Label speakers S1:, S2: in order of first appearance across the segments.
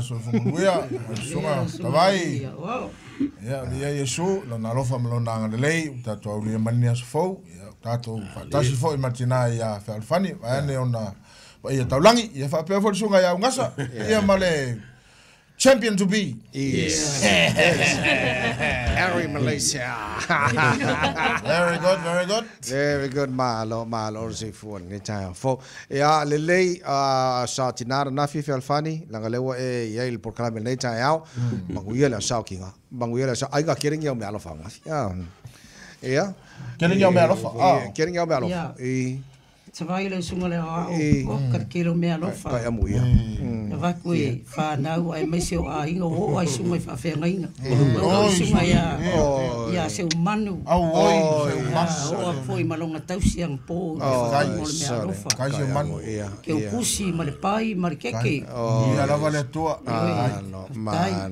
S1: so Faumuina, sunga tawai. Ya, dia Yesu, la nalofa malona ngalei, tato ni mania sofo, tato tasi fo imatina ya falfani, ane ona ia taulangi, ia fa pe fo sunga ya ngasa, ia male champion to be.
S2: Yes. Harry Malaysia.
S1: Very good, very good.
S2: Very good, malo si fuan ni tayo. Fo ya lelei sa tinara na fi alfani langalewa ya il proclame ni tayo. Manguya la sa kinga. Manguya la sa ai ga kering yo me alo fa. Ya.
S1: Kering yo me alo fa.
S2: Kering yo me alo.
S3: Tawai le sunga le hao, o karkero mea lofa.
S2: Kai amu ia.
S3: Wa koe whanau ai mai seo a inga o ai sunga i whawhenga inga. O sunga ia seo manu.
S1: Au
S3: seo manu. O a poi malonga tausi ang pō. Kai mea lofa.
S1: Kai seo manu.
S3: Ke o kusi, ma le pai, ma le keke.
S1: Ia lava le tua.
S2: Mano.
S1: Ai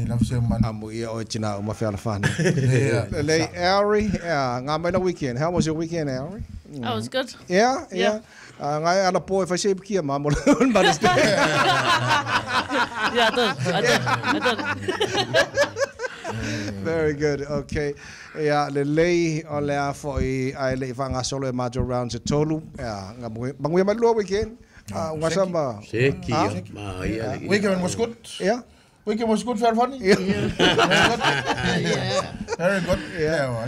S1: lava seo manu.
S2: Amu ia o tina o mawhia alafani. Lei, Ari, ngā mai na weekend. How was your weekend, Ari?
S4: Oh, it was good.
S2: Yeah. Ngai ala po if I say kia ma mo but it's
S4: Yeah, I did.
S2: Very good. Okay. Yeah, le lei o le a foi ai le fanga solo e majo round to tolu. Yeah, ngabui ma lo weekend. Ngasamba.
S1: Weekend was good.
S2: Yeah.
S1: Weekend was good for funny.
S2: Yeah.
S1: Very good. Yeah.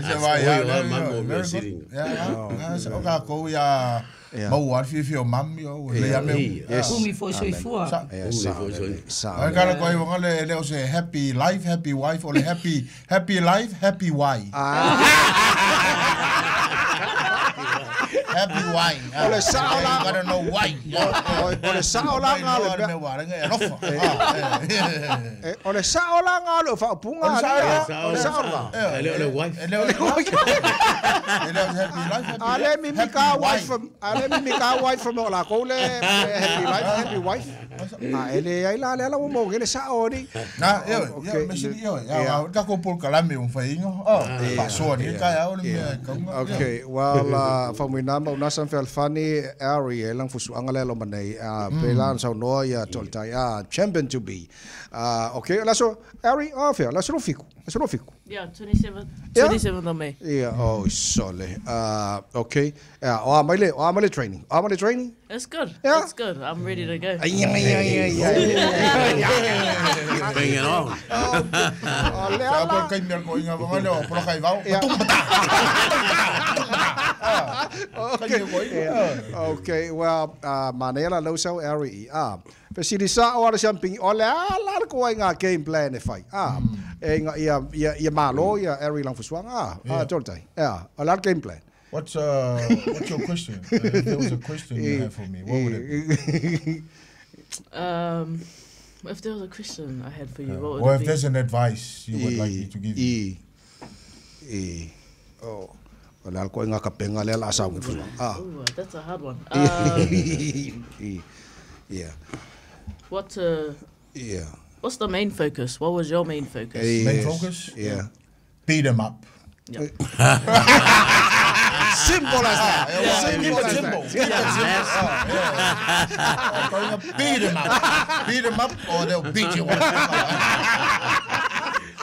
S1: Mau arfi fi o mami o le ame.
S3: Umi foi soifua.
S1: Ai kala koi wangale le o se happy life, happy wife or happy life, happy wife. Happy wife.
S2: Ole saola.
S1: I don't know why.
S2: Ole saola ngale.
S1: Me wara ngai rofa.
S2: Ole saola ngalo fa punga. Ole saola.
S1: Ole wife. Ole happy life.
S2: Ale mi mika wife from wife from ola ko le happy life, happy wife. Ele ai la le mo gele saori.
S1: Na yo me sini yo. Ya ka ko por kalame un faingo. Pasó ni ka ya ole me.
S2: Okay, well Faumuina mo nasan fel funny area lang fusu angalelo manai pelan sa no ya toltai champion to be. Okay, laso area offer, laso fiku.
S4: Yeah, 27th of May.
S2: Yeah, oh sole. Okay. Oh, my training.
S4: It's good.
S2: Yeah.
S4: It's good. I'm ready to go.
S2: Yeah.
S5: Bring it on.
S2: Okay, well, Manela Loso area. Pesilisa o ala champing ole ala ko nga game plan e fai. Ia malo ia area lang fusuang toltai. Ala game plan.
S1: What's your question? If there was a question you have for me, what would it be?
S4: If there was a question I had for you, what would
S1: or
S4: it
S1: if
S4: be?
S1: there's an advice you would like me to give you.
S2: Wala ko nga kapenga le la sa ngi
S4: Oh, that's a hard one.
S2: Yeah.
S4: What's the main focus? What was your main focus?
S1: Main focus?
S2: Yeah.
S1: Beat them up.
S4: Yep.
S2: Simple as that.
S1: Beat them up or they'll beat you up.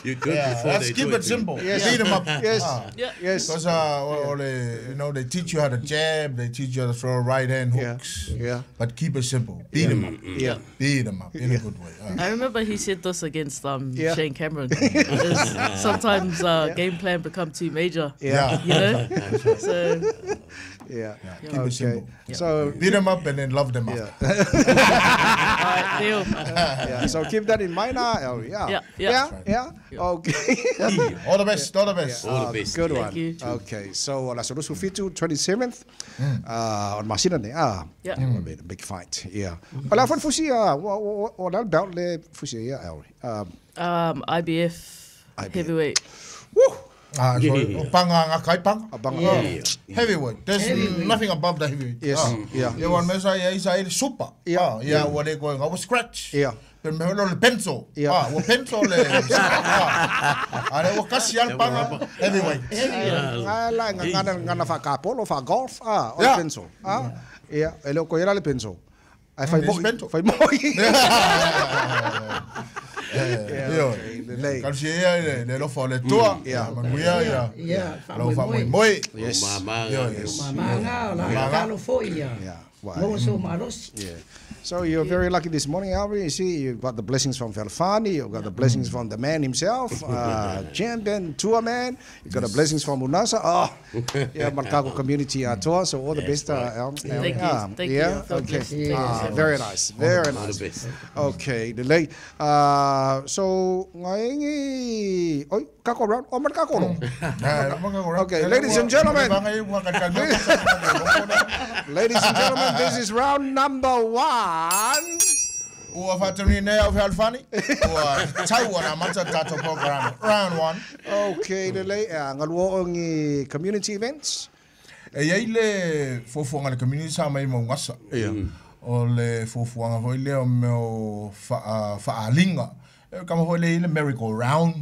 S5: You good before
S1: let's
S5: they
S1: keep
S5: do
S1: it simple.
S2: Yes.
S1: Beat them up.
S2: Yes.
S1: Yes. Because they teach you how to jab, they teach you how to throw right hand hooks.
S2: Yeah.
S1: But keep it simple. Beat them up.
S2: Yeah.
S1: Beat them up in a good way.
S4: I remember he said this against Shane Cameron. Sometimes game plan become too major.
S2: Yeah.
S4: You know? So
S2: Yeah.
S1: Keep it simple.
S2: So
S1: beat them up and then love them up.
S4: all right, deal.
S2: Yeah. So keep that in mind now. Yeah. Okay.
S1: All the best. All the best.
S5: All the best.
S2: Good
S4: Thank
S2: one.
S4: you.
S2: Okay. So la solusu fitu 27th on Masina ne.
S4: Yeah.
S2: A big fight. Yeah. Wala fon fusi what belt le fusi
S4: IBF heavyweight.
S2: Woo.
S1: Heavyweight. There's nothing above the heavyweight.
S2: Yes. Yeah.
S1: You want me say super. Yeah. What they going? I was scratch.
S2: Yeah.
S1: Pero me lo pencil. O pencil le. Are o kasi al panga heavyweight.
S2: La ngana fa kapolo fa golf o pencil. Yeah. Elo ko era le pencil. Fai mo. lei.
S1: Kalau sia le lo fo le tua. Manguia ya. Lo fa moi.
S2: Yes.
S3: Manga la kalo fo ia. Mo so maros.
S2: Yeah. So you're very lucky this morning, Alvin. You see, you got the blessings from Felfani, you got the blessings from the man himself, champion, TUAMAN. You got the blessings from Unasa. Oh, yeah, Marcago community tour. So all the best.
S4: Thank you.
S2: Yeah, okay. Very nice, very nice. Okay, the late. So ngayon, oi, kako round, o markako. Okay, ladies and gentlemen. Ladies and gentlemen, this is round number 1.
S1: Ua fatuni ne au Felfani. Ua tauana mata tato program. Round 1.
S2: Okay, the late ngaluo ngi community events.
S1: E ia le fofuanga le community sa mai mo ngasa. O le fofuanga foi le o meu faalinga. Kama foi le merry-go-round.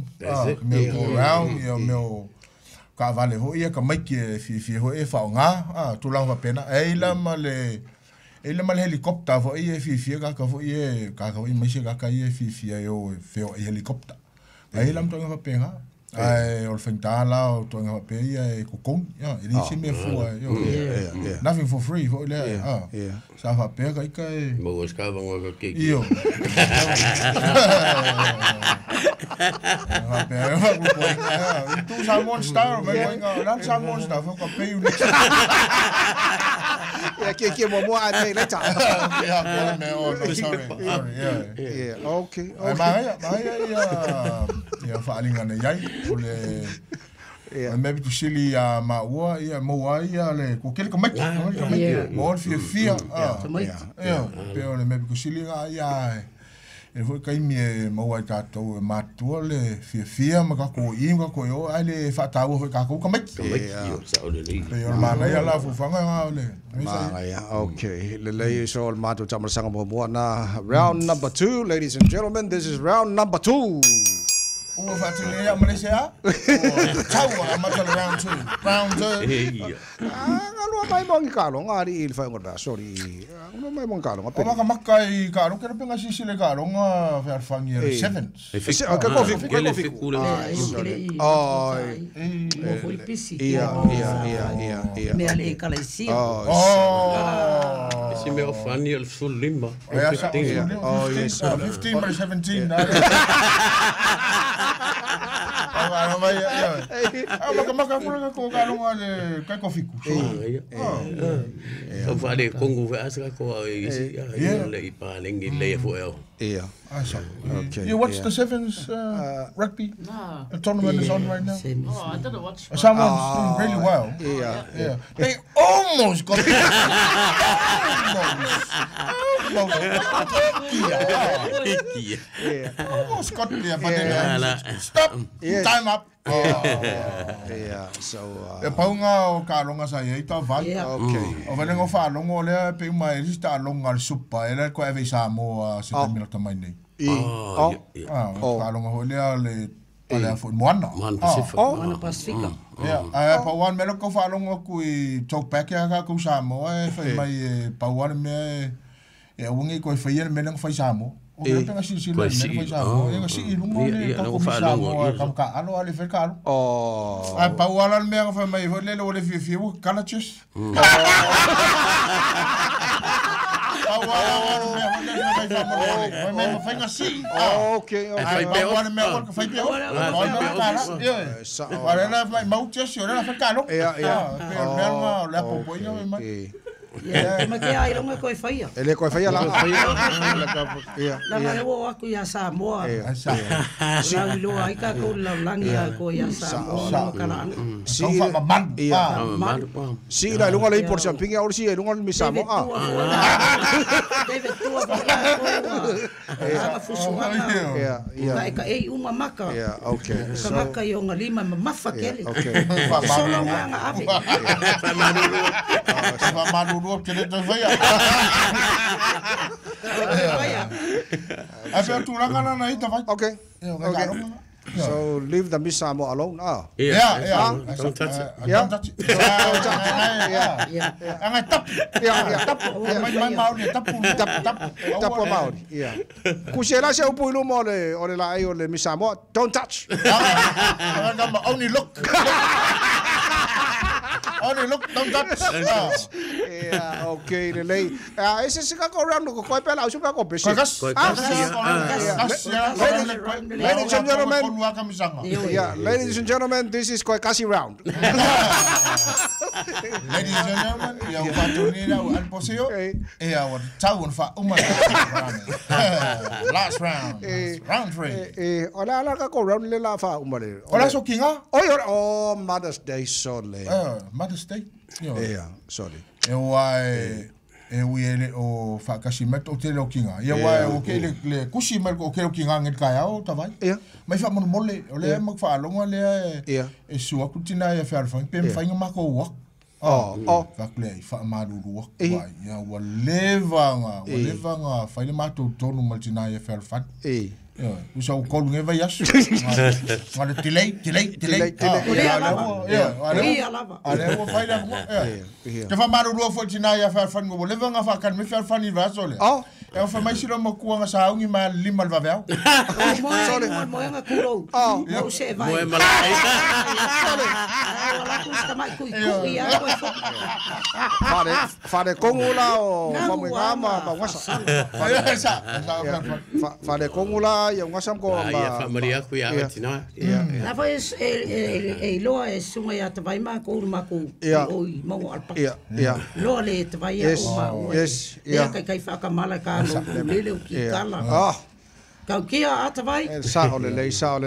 S1: Merry-go-round ia meu ka vale ho ia ka mai ke fi ho e faunga tulang va pena e la male helicopter fo ia fi ka fo ia ka mai se ka ia fi yo feo helicopter e la mtonga va pena ai ol fentala o tonga va pe ia e kokong ya e ni se me fu yo nothing for free fo le sa va pe ka
S5: mo ska va ngo ke
S1: yo tu salmon star me going on salmon star for pay you next
S2: yeah ke mo ane le cha
S1: yeah me sorry
S2: yeah okay
S1: ya faalinga ne yai ole maybe to Chile ma wa ya mo wa ya le ko kel ko mai mo fi pero maybe ko Chile ya e foi kai me mo wa tato ma tu le fia ma ka ko i ka ko yo ale fa ta wo ka ko ka mai pero ma na ya la fu fanga le
S2: ma ya okay le le so ma to chamar sanga mo na round number 2 ladies and gentlemen, this is round number 2.
S1: Ua fatile ya Malaysia. Tau ma round 2. Round 2.
S2: Ngalo mai mong kalo ngari il fa ngora sorry. Ngalo mai mong kalo
S1: ngape. Maka makai kalo kera penga sisile kalo nga vervangi 7s.
S2: Ka kofi. Oh.
S3: Mo foi pisi.
S2: Iya.
S3: Me ale kala isi.
S5: Si me ofani el sul limba.
S1: Oh yes. 15 by 17. Maka pula ko kalong ale kai kofiku.
S5: So vale kongo ve asa ko le ipa lengi le fo el.
S2: Yeah. Okay.
S1: You watch the Sevens rugby?
S4: No.
S1: The tournament is on right now.
S4: Oh, I didn't watch.
S1: Someone's doing really well.
S2: Yeah.
S1: They almost got it. Almost got there, but then stop. Time up.
S2: Yeah. So.
S1: E paunga o kalonga sa ia ita vai.
S2: Okay.
S1: O vale ngo fa longo le pe mai rista longa al supa ele ko ave Samoa se tamila tamai nei. Kalonga ho le ale fo moana.
S5: Moana
S3: Pacifica.
S1: Yeah, pa wan melo ko fa longa ku I talk back ya ka ku Samoa e fa mai pa wan me e ungi ko fa yen menang fa Samoa. O que penga si le menang fa Samoa. E si lungo le ko fa Samoa kam ka alo ale fe ka. Ai pa wan me fa mai ho le le fi kala chus.
S2: Okay.
S3: Ma ke ai longa ko faia.
S2: Ele ko faia la.
S3: La mai wo aku ya Samoa. La lo ai ka ko la langi ko ya Samoa kana.
S2: Si la lunga le por champing ya ursi lunga mi Samoa.
S3: David tua ko. Aka fusuanga. Lai ka ei uma maka.
S2: Okay.
S3: Ka maka yo ngalima mafa kele.
S2: Okay.
S3: Solo nga ave.
S1: Maduro que te vaya. Asa tu la kana na ita vai.
S2: Okay. So leave the Miss Samoa alone.
S1: Yeah.
S5: Don't touch it.
S1: Don't touch it. Ang tap. May mauni tap.
S2: Tapo Maori. Yeah. Kusela se upuilu mo le la ai o le Miss Samoa. Don't touch.
S1: Only look. Only look, don't touch.
S2: Yeah, okay, le lei. Ese se ka ko round ko ko pela usu ka ko besi.
S1: Ladies
S2: and gentlemen. Yeah, ladies and gentlemen, this is Koikasi round.
S1: Ladies and gentlemen, ya upatunira al poseo. Wa tawun fa last round. Round 3.
S2: Ola ka ko round le la fa umale.
S1: Ola so kinga?
S2: Oh, Mother's Day sorry.
S1: Mother's Day.
S2: Yeah, sorry.
S1: Ele o fa kasimet o te lo kinga. Ya wa o ke le kusimet o ke kinga ngit kaya o tawai. Mai fa mole o le mak fa longa le e sua kutina ya fa fa pem fa ngama ko wa. Fa kle fa maduru wa. Ya wa levanga fa le mato tonu maltina ya fa fa. Usa o kolu nge vai asu. Ngale tilei. Ale o fai la. Te fa maru ro fo tina ya fa fa ngo le vanga fa kan me fa fa ni va sole. E fa mai silo mo kuanga sa ungi ma lima va veo.
S3: Mo nga kulo. Mo se vai.
S5: Mo malai.
S3: Wala kusta mai ku ya
S2: Fa de kongula o Faumuina ma ngasa. Fa de kongula ya ngasa ko ma.
S5: Ya fa Maria ku ya tina.
S3: La foi loa e sunga ya te vai ma ko ma ko. Oi mo alpa. Loa le te vai ya o ma.
S2: Yes.
S3: Ya kai fa ka mala ka no lele o ki kala. Kau kia ata vai.
S2: Sa ole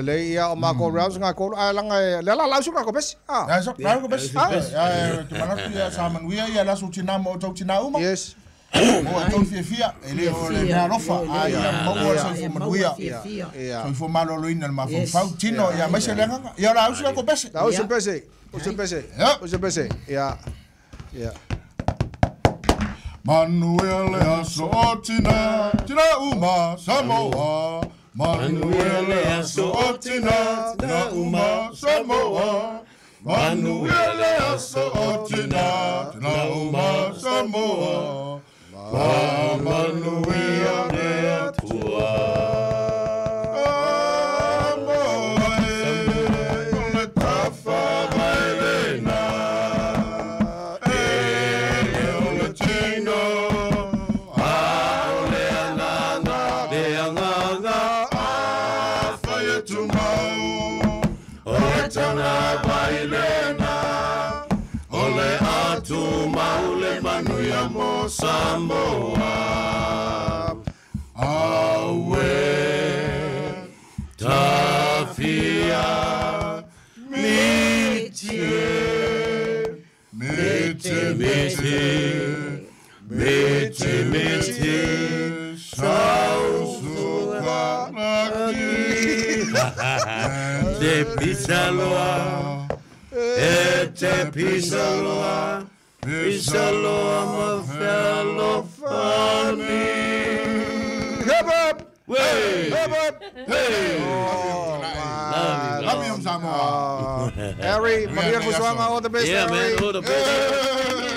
S2: le ya o ma ko rounds nga ko langa le la lausu ka ko bes.
S1: Ya so ko bes. Ya te mana ya saman wi ya la su tina mo to tina uma.
S2: Yes.
S1: Mo to fia ele o le na rofa ai mo so fo manuia. So fo malo loina ma fo fau tino ya mai se lenga ya la lausu ko bes.
S2: Lausu pese. Ya.
S1: Manuel aso tina uma Samoa. Manuel aso tina uma Samoa. Manuel aso tina uma Samoa. Manuel le tua. Samoa awe tafia mete sausuka te pisaloa Pisalo, I'm a fellow funny. Hip hop! Hey! Love you, Samoa.
S2: Harry, Maria Kuswanga, all the best.
S5: Yeah, man, all the best.